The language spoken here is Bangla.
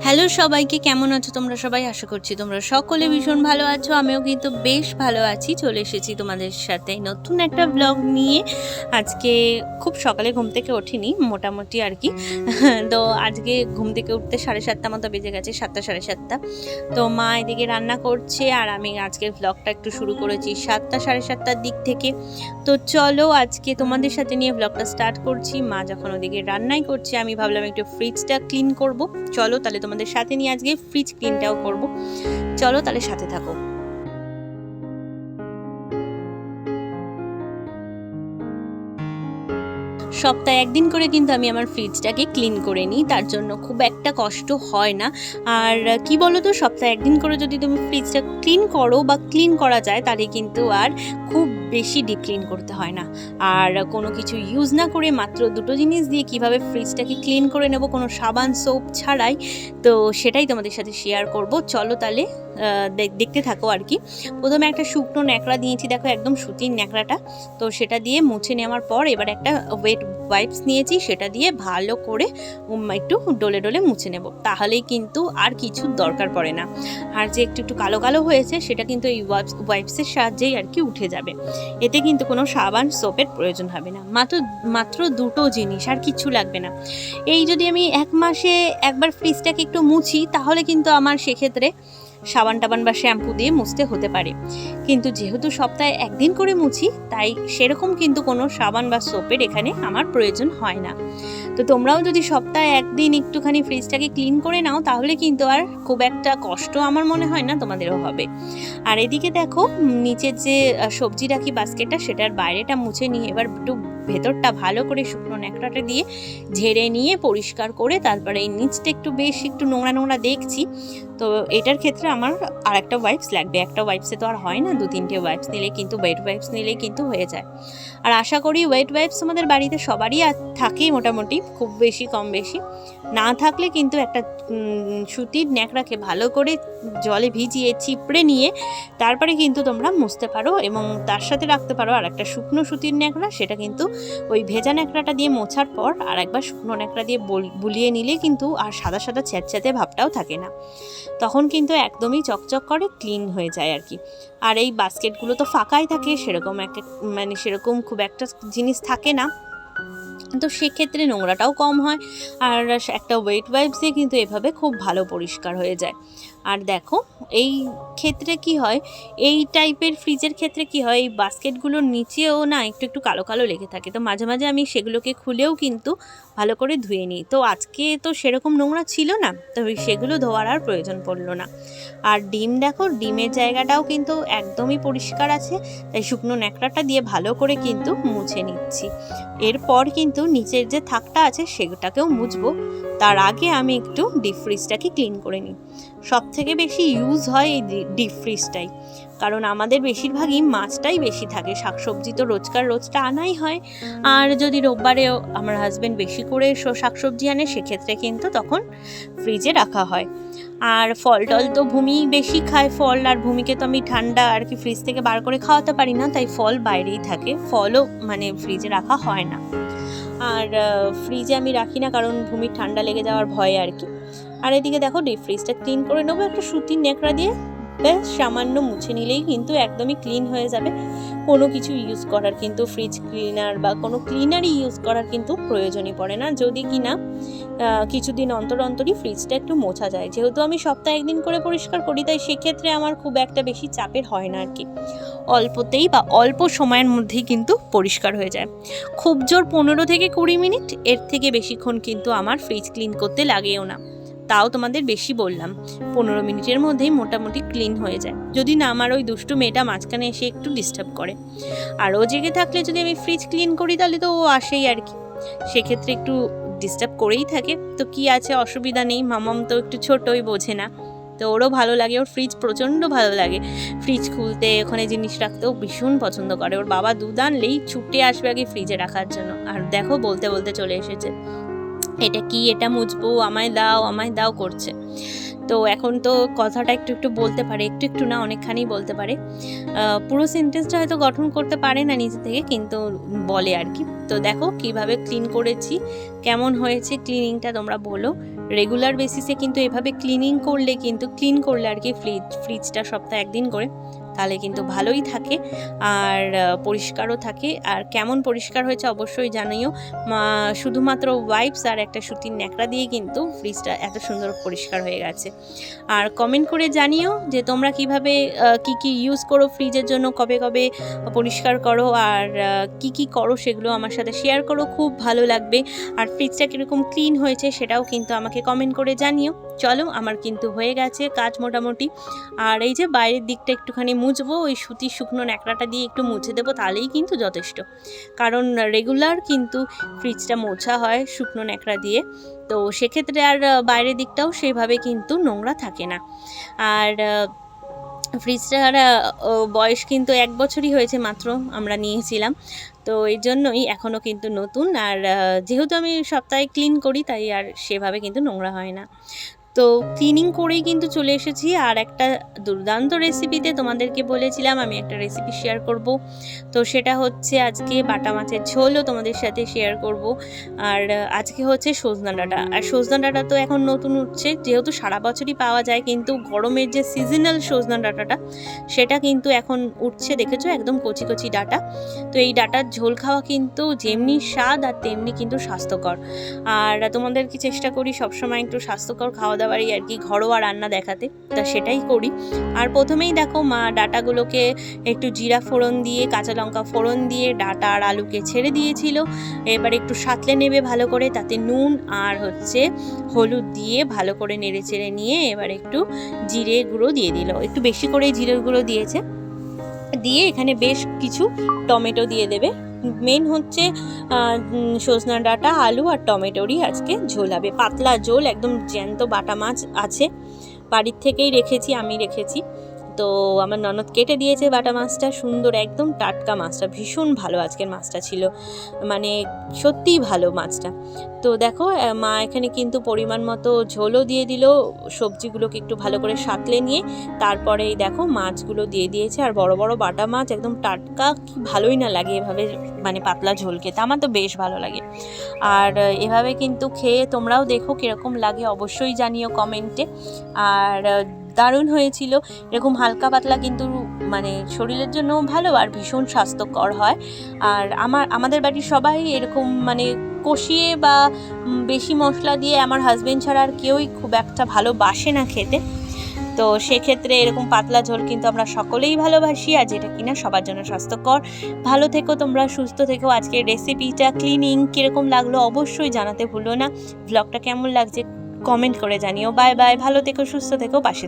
হ্যালো সবাইকে, কেমন আছো তোমরা সবাই? আশা করছি তোমরা সকলে ভীষণ ভালো আছো। আমিও কিন্তু বেশ ভালো আছি। চলে এসেছি তোমাদের সাথে নতুন একটা ব্লগ নিয়ে। আজকে খুব সকালে ঘুম থেকে ওঠিনি, মোটামুটি আর কি। তো আজকে ঘুম থেকে উঠতে 7:30 মতো বেজে গেছে, 7টা 7:30। তো মা এদিকে রান্না করছে আর আমি আজকের ব্লগটা একটু শুরু করেছি 7টা 7:30টার দিক থেকে। তো চলো আজকে তোমাদের সাথে নিয়ে ব্লগটা স্টার্ট করছি। মা যখন ওদিকে রান্নাই করছে, আমি ভাবলাম একটু ফ্রিজটা ক্লিন করব। চলো তাহলে তোমাদের সাথে নিয়ে আজকে ফ্রিজ ক্লিনটাও করব। চলো তাহলে সাথে থাকো। সপ্তাহে একদিন করে কিন্তু আমি আমার ফ্রিজটাকে ক্লিন করে নিই, তার জন্য খুব একটা কষ্ট হয় না। আর কি বলো তো, সপ্তাহে একদিন করে যদি তুমি ফ্রিজটা ক্লিন করো বা ক্লিন করা যায়, তাহলে কিন্তু আর খুব বেশি ডিপ ক্লিন করতে হয় না। আর কোনো কিছু ইউজ না করে মাত্র দুটো জিনিস দিয়ে কিভাবে ফ্রিজটাকে ক্লিন করে নেব কোনো সাবান সোপ ছাড়াই, তো সেটাই তোমাদের সাথে শেয়ার করব। চলো তাহলে দেখতে থাকো আর কি। প্রথমে একটা শুকনো ন্যাকড়া দিয়েছি, দেখো একদম সুতির ন্যাকড়াটা। তো সেটা দিয়ে মুছে নেওয়ার পর এবার একটা ওয়েট ওয়াইপস নিয়েছি, সেটা দিয়ে ভালো করে একটু ডলে ডলে মুছে নেব। তাহলেই কিন্তু আর কিছু দরকার পড়ে না। আর যে একটু একটু কালো কালো হয়েছে, সেটা কিন্তু এই ওয়াইপসের সাহায্যেই আর কি উঠে যাবে। এতে কিন্তু কোনো সাবান সোপের প্রয়োজন হবে না। মাত্র দুটো জিনিস, আর কিছু লাগবে না। এই যদি আমি এক মাসে একবার ফ্রিজটাকে একটু মুছি, তাহলে কিন্তু আমার সেক্ষেত্রে সাবান টাবান বা শ্যাম্পু দিয়ে মুছতে হতে পারে। কিন্তু যেহেতু সপ্তাহে একদিন করে মুছি, তাই সেরকম কিন্তু কোনো সাবান বা সোপের এখানে আমার প্রয়োজন হয় না। তো তোমরাও যদি সপ্তাহে একদিন একটুখানি ফ্রিজটাকে ক্লিন করে নাও, তাহলে কিন্তু আর খুব একটা কষ্ট আমার মনে হয় না তোমাদেরও হবে। আর এদিকে দেখো, নিচের যে সবজি রাখি বাস্কেটটা, সেটার বাইরেটা মুছে নিয়ে এবার একটু ভেতরটা ভালো করে শুকনো ন্যাকড়াটা দিয়ে ঝেড়ে নিয়ে পরিষ্কার করে, তারপরে এই নিচটা একটু নোংরা নোংরা দেখছি। তো এটার ক্ষেত্রে আমার আর একটা ওয়াইপস লাগবে। একটা ওয়াইপসে তো আর হয় না, 2-3টে ওয়াইপস নিলে কিন্তু, ওয়েট ওয়াইপস নিলে কিন্তু হয়ে যায়। আর আশা করি ওয়েট ওয়াইপস আমাদের বাড়িতে সবারই থাকেই মোটামুটি, খুব বেশি কম বেশি। না থাকলে কিন্তু একটা সুতির ন্যাকড়াকে ভালো করে জলে ভিজিয়ে চিপড়ে নিয়ে তারপরে কিন্তু তোমরা মুছতে পারো, এবং তার সাথে রাখতে পারো আর একটা শুকনো সুতির ন্যাকড়া। সেটা কিন্তু ওই ভেজা ন্যাকড়াটা দিয়ে মোছার পর আর একবার শুকনো ন্যাকড়া দিয়ে বুলিয়ে নিলে কিন্তু আর সাদা সাদা চ্যাটচ্যাটে ভাবটাও থাকে না। তখন কিন্তু একদমই চকচক করে, ক্লিন হয়ে যায় আর কি। আর এই বাস্কেটগুলো তো ফাঁকাই থাকে, সেরকম খুব একটা জিনিস থাকে না, তো সেক্ষেত্রে নোংরাটাও কম হয়। আর একটা ওয়েট ওয়াইপস দিয়ে কিন্তু এভাবে খুব ভালো পরিষ্কার হয়ে যায়। আর দেখো এই ক্ষেত্রে কি হয়, এই টাইপের ফ্রিজের ক্ষেত্রে কি হয়, এই বাস্কেটগুলোর নিচেও না একটু একটু কালো কালো লেগে থাকে। তো মাঝে মাঝে আমি সেগুলোকে খুলেও কিন্তু ভালো করে ধুয়ে নিই। তো আজকে তো সেরকম নোংরা ছিল না, তো সেগুলো ধোয়ার আর প্রয়োজন পড়লো না। আর ডিম দেখো, ডিমের জায়গাটাও কিন্তু একদমই পরিষ্কার আছে, তাই শুকনো ন্যাকড়াটা দিয়ে ভালো করে কিন্তু মুছে নিচ্ছি। এরপর কিন্তু নিচের যে থাকটা আছে সেটাকেও মুছবো। তার আগে আমি একটু ডিপ ফ্রিজটাকে ক্লিন করে নিই। সবথেকে বেশি ইউজ হয় এই ডিপ ফ্রিজটাই, কারণ আমাদের বেশিরভাগই মাছটাই বেশি থাকে। শাকসবজি তো রোজটা আনাই হয়। আর যদি রোববারেও আমার হাজব্যান্ড বেশি করে শাকসবজি আনে, সেক্ষেত্রে কিন্তু তখন ফ্রিজে রাখা হয়। আর ফল টল তো ভূমি বেশি খায়, ফল আর ভূমিকে তো আমি ঠান্ডা আর কি ফ্রিজ থেকে বার করে খাওয়াতে পারি না, তাই ফল বাইরেই থাকে, ফলও ফ্রিজে রাখা হয় না। আর ফ্রিজে আমি রাখি না, কারণ ভূমির ঠান্ডা লেগে যাওয়ার ভয় আর কি। আর এদিকে দেখো ডিপ ফ্রিজটা ক্লিন করে নেবো একটা সুতির ন্যাকড়া দিয়ে। বেশ সামান্য মুছে নিলেই কিন্তু একদমই ক্লিন হয়ে যাবে। কোনো কিছু ইউজ করার কিন্তু, ফ্রিজ ক্লিনার বা কোনো ক্লিনারই ইউজ করার কিন্তু প্রয়োজনই পড়ে না, যদি কিনা কিছুদিন অন্তরই ফ্রিজটা একটু মোছা যায়। যেহেতু আমি সপ্তাহে একদিন করে পরিষ্কার করি, তাই সেক্ষেত্রে আমার খুব একটা বেশি চাপের হয় না আর কি। অল্পতেই বা অল্প সময়ের মধ্যেই কিন্তু পরিষ্কার হয়ে যায়। খুব জোর 15 থেকে 20 মিনিট, এর থেকে বেশিক্ষণ কিন্তু আমার ফ্রিজ ক্লিন করতে লাগেও না। তাও তোমাদের বেশি বললাম, 15 মিনিটের মধ্যেই মোটামুটি ক্লিন হয়ে যায়, যদি না আমার ওই দুষ্টু মেয়েটা মাঝখানে এসে একটু ডিস্টার্ব করে। আর ও জেগে থাকলে যদি আমি ফ্রিজ ক্লিন করি, তাহলে তো ও আসেই আর কি, সেক্ষেত্রে একটু ডিস্টার্ব করেই থাকে। তো কি আছে, অসুবিধা নেই, মামাম তো একটু ছোটই, বোঝে না। তো ওরও ভালো লাগে, ওর ফ্রিজ প্রচণ্ড ভালো লাগে। ফ্রিজ খুলতে, ওখানে জিনিস রাখতেও ভীষণ পছন্দ করে। ওর বাবা দুধ আনলেই ছুটে আসবে আগে ফ্রিজে রাখার জন্য। আর দেখো বলতে বলতে চলে এসেছে, এটা কি, এটা মুছবো, আমায় দাও করছে। তো এখন তো কথাটা একটু বলতে পারে, একটু না, অনেকখানি বলতে পারে। পুরো সেন্টেন্সটা হয়তো গঠন করতে পারে না নিজে থেকে, কিন্তু বলে আর কি। তো দেখো কিভাবে ক্লিন করেছি, কেমন হয়েছে ক্লিনিংটা তোমরা বলো। রেগুলার বেসিসে কিন্তু এভাবে ক্লিন করলে আর কি ফ্রিজটা সপ্তাহে একদিন করে, তাহলে কিন্তু ভালোই থাকে আর পরিষ্কারও থাকে। আর কেমন পরিষ্কার হয়েছে অবশ্যই জানিও। শুধুমাত্র ওয়াইপস আর একটা সুতির ন্যাকড়া দিয়ে কিন্তু ফ্রিজটা এত সুন্দর পরিষ্কার হয়ে গেছে। আর কমেন্ট করে জানিও যে তোমরা কিভাবে কি ইউজ করো ফ্রিজের জন্য, কবে কবে পরিষ্কার করো আর কি করো সেগুলো আমার সাথে শেয়ার করো, খুব ভালো লাগবে। আর ফ্রিজটা কীরকম ক্লিন হয়েছে সেটাও কিন্তু আমাকে কমেন্ট করে জানিও। চলো, আমার কিন্তু হয়ে গেছে কাজ মোটামুটি। আর এই যে বাইরের দিকটা একটুখানি মুছবো, ওই সুতির শুকনো ন্যাকড়াটা দিয়ে একটু মুছে দেবো, তাহলেই কিন্তু যথেষ্ট। কারণ রেগুলার কিন্তু ফ্রিজটা মোছা হয় শুকনো ন্যাকড়া দিয়ে, তো সেক্ষেত্রে আর বাইরের দিকটাও সেভাবে কিন্তু নোংরা থাকে না। আর ফ্রিজটার বয়স কিন্তু 1 বছরই হয়েছে মাত্র আমরা নিয়েছিলাম, তো এই জন্যই এখনও কিন্তু নতুন। আর যেহেতু আমি সপ্তাহে ক্লিন করি তাই আর সেভাবে কিন্তু নোংরা হয় না। তো ক্লিনিং করেই কিন্তু চলে এসেছি আর একটা দুর্দান্ত রেসিপিতে। তোমাদেরকে বলেছিলাম আমি একটা রেসিপি শেয়ার করব, তো সেটা হচ্ছে আজকে বাটা মাছের ঝোলও তোমাদের সাথে শেয়ার করব। আর আজকে হচ্ছে সজনা ডাঁটা। আর সজনা ডাঁটা তো এখন নতুন উঠছে, যেহেতু সারা বছরই পাওয়া যায়, কিন্তু গরমের যে সিজনাল সজনা ডাঁটাটা সেটা কিন্তু এখন উঠছে, দেখেছো একদম কচি কচি ডাঁটা। তো এই ডাঁটার ঝোল খাওয়া কিন্তু যেমনি স্বাদ আর তেমনি কিন্তু স্বাস্থ্যকর। আর তোমাদেরকে চেষ্টা করি সবসময় একটু স্বাস্থ্যকর খাওয়া দাওয়ারই আর কি ঘরোয়া রান্না দেখাতে, তা সেটাই করি। আর প্রথমেই দেখো মা ডাঁটাগুলোকে একটু জিরা ফোড়ন দিয়ে, কাঁচা লঙ্কা ফোড়ন দিয়ে ডাঁটা আর আলুকে ছেড়ে দিয়েছিল। এবার একটু সাঁতলে নেবে ভালো করে, তাতে নুন আর হচ্ছে হলুদ দিয়ে ভালো করে নেড়ে চেড়ে নিয়ে এবার একটু জিরে গুঁড়ো দিয়ে দিল, একটু বেশি করে জিরে গুঁড়ো দিয়েছে। দিয়ে এখানে বেশ কিছু টমেটো দিয়ে দেবে। মেন হচ্ছে সজনা ডাঁটা, আলু আর টমেটোরই আজকে ঝোল হবে, পাতলা ঝোল। একদম জ্যান্ত বাটা মাছ আছে, বাড়ির থেকেই আমি রেখেছি। তো আমার ননদ কেটে দিয়েছে বাটা মাছটা, সুন্দর একদম টাটকা মাছটা, ভীষণ ভালো আজকের মাছটা ছিল, মানে সত্যিই ভালো মাছটা। তো দেখো মা এখানে কিন্তু পরিমাণ মতো ঝোলও দিয়ে দিল, সবজিগুলোকে একটু ভালো করে সাঁতলে নিয়ে তারপরে দেখো মাছগুলো দিয়ে দিয়েছে। আর বড় বড় বাটা মাছ একদম টাটকা, কি ভালোই না লাগে এভাবে মানে পাতলা ঝোল খেতে, আমার তো বেশ ভালো লাগে। আর এভাবে কিন্তু খেয়ে তোমরাও দেখো কীরকম লাগে, অবশ্যই জানিও কমেন্টে। আর দারুণ হয়েছিল। এরকম হালকা পাতলা কিন্তু মানে শরীরের জন্য ভালো আর ভীষণ স্বাস্থ্যকর হয়। আর আমাদের বাড়ির সবাই এরকম মানে কষিয়ে বা বেশি মশলা দিয়ে, আমার হাজবেন্ড ছাড়া আর কেউই খুব একটা ভালোবাসে না খেতে। তো সেক্ষেত্রে এরকম পাতলা ঝোল কিন্তু আমরা সকলেই ভালোবাসি, আর যেটা কিনা সবার জন্য স্বাস্থ্যকর। ভালো থেকো তোমরা, সুস্থ থেকো। আজকের রেসিপিটা ক্লিনিং কীরকম লাগলো অবশ্যই জানাতে ভুলো না। ব্লগটা কেমন লাগছে কমেন্ট করে জানিও। বাই বাই, ভালো থেকো, সুস্থ থেকো, পাশে